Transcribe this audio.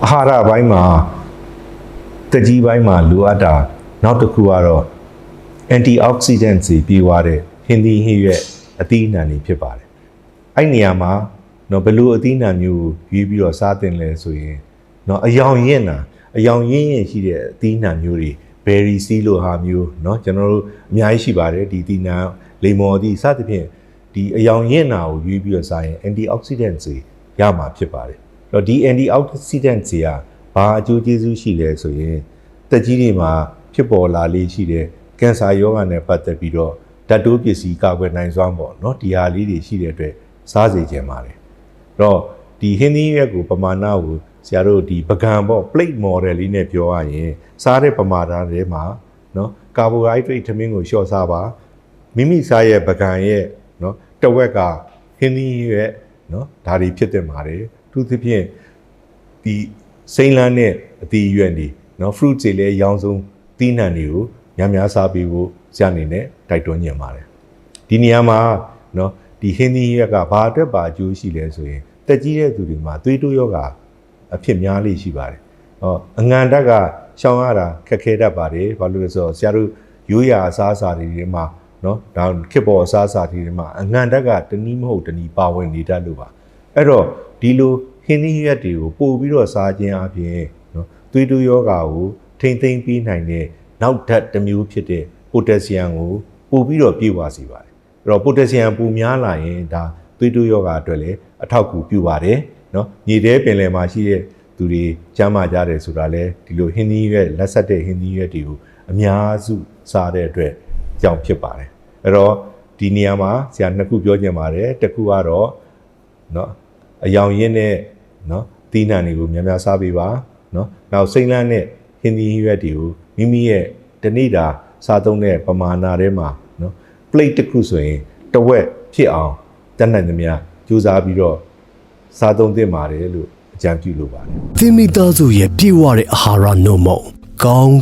အာဟာရပိုင်းမှာတက်ကြီးပိုင်းမှာလိုအပ်တာနောက်တစ်ခုကတော့ antioxidant တွေပြေဝတဲ့ဟင်းသီးဟင်းရွက်အသီးအနှံတွေဖြစ်ပါတယ်အဲ့နေရာမှာနော်ဘယ်လိုအသီးအနှံမျိုးကိုရွေးပြီးတော့စားသင့်လဲဆိုရင်နော်အယောင်ရင့်ရှိတဲ့အသီးအနှံမျိုးတွေ berry seed လို့ဟာမျိုးနော်ကျွန်တော်တို့အများကြီးရှိပါတယ်ဒီအသီးအနှံလေမော်အသီးစသဖြင့်ဒီအယောင်ရင့်တာကိုရွေးပြီးတော့စားရင် antioxidant တွေရမှာဖြစ်ပါတယ်အဲ့တော့ဒီ antioxidant တွေကဘာအကျိုးကျေးဇူးရှိလဲဆိုရင်တက်ကြီးတွေမှာဖြစ်ပေါ်လာလေးရှိတဲ့ကင်ဆာရောဂါနဲ့ပတ်သက်ပြီးတော့ဓာတ်တိုးပစ္စည်းကာကွယ်နိုင်စွမ်းပေါ့နော်ဒီဟာလေးတွေရှိတဲ့အတွက်စားစေချင်ပါတယ်အဲ့တော့ဒီဟင်းသီးရွက်ကိုပမာဏကိုဆရာတို့ဒီပကံပေါ့ plate model လေးနဲ့ပြောရရင်စားတဲ့ပမာဏတွေမှာနော်ကာဘိုဟိုက်ဒရိတ်ထမင်းကိုလျှော့စားပါမိမိစားရဲ့ပကံရဲ့နော်တဝက်ကဟင်းသီးရွက်နော်ဒါတွေဖြစ်တဲ့ပါတယ်သူသဖြင့်ဒီစိမ့်လန်းနဲ့အသီးရွက်တွေနော် fruit တွေလည်းရောင်းဆုံးသီးနှံတွေကိုများစားပြီးဖို့ဆရာအနေနဲ့တိုက်တွန်းညင်ပါတယ်ဒီနေရာမှာနော်ဒီဟင်းသီးရွက်ကဘာအတွက်ပါအကျိုးရှိလဲဆိုရင်တက်ကြီးတဲ့သူတွေမှာသွေးတိုးရောဂါအဖြစ်များလေးရှိပါတယ်အငံတက်ကရှောင်ရတာခက်ခဲတတ်ပါတယ်ဘာလို့လဲဆိုတော့ဆရာတို့ရိုးရာအစားအစာတွေမှာနော်ဒါခေတ်ပေါ်အစားအစာတွေမှာအငံတက်ကတနည်းမဟုတ်တနည်းပါဝင်နေတတ်လို့ပါအဲ့တော့ဒီလိုဟင်းသီးရွက်တွေကိုပို့ပြီးတော့စားခြင်းအပြင်နော်သွေးတိုးရောဂါကိုထိမ့်သိမ်းပြီးနိုင်တဲ့နောက်ဓာတ်တစ်မျိုးဖြစ်တဲ့ပိုတက်ဆီယမ်ကိုပို့ပြီးတော့ပြေဝစေပါတယ်အဲ့တော့ပိုတက်ဆီယမ်ပိုများလာရင်ဒါသွေးတိုးရောဂါအတွက်လည်းအထောက်အကူပြုပါတယ်နော်ညီတဲ့ပင်လယ်မှာရှိတဲ့သူတွေကျမ်းမာကြတယ်ဆိုတာလဲဒီလိုဟင်းသီးရွက်လက်ဆက်တဲ့ဟင်းသီးရွက်တွေကိုအများစုစားတဲ့အတွက်ကြောင့်ဖြစ်ပါတယ်အဲ့တော့ဒီနေရာမှာဆရာနှစ်ခုပြောချင်ပါတယ်တစ်ခုကတော့နော်အယောင်ရင်းနဲ့နော်သီးနှံတွေကိုများစားပေးပါနော်နောက်စိမ့်လန်းနဲ့ဟင်းသီးရွက်တွေကိုမိမိရဲ့တနေ့တာစားသုံးတဲ့ပမာဏထဲမှာနော် plate တစ်ခုဆိုရင်တစ်ဝက်ဖြစ်အောင်တတ်နိုင်သမျှကြိုးစားပြီးတော့စားသုံးသင့်ပါတယ်လို့အကြံပြုလိုပါတယ် သင်မိသားစုရဲ့ပြေဝတဲ့အာဟာရနှုတ်မကောင်း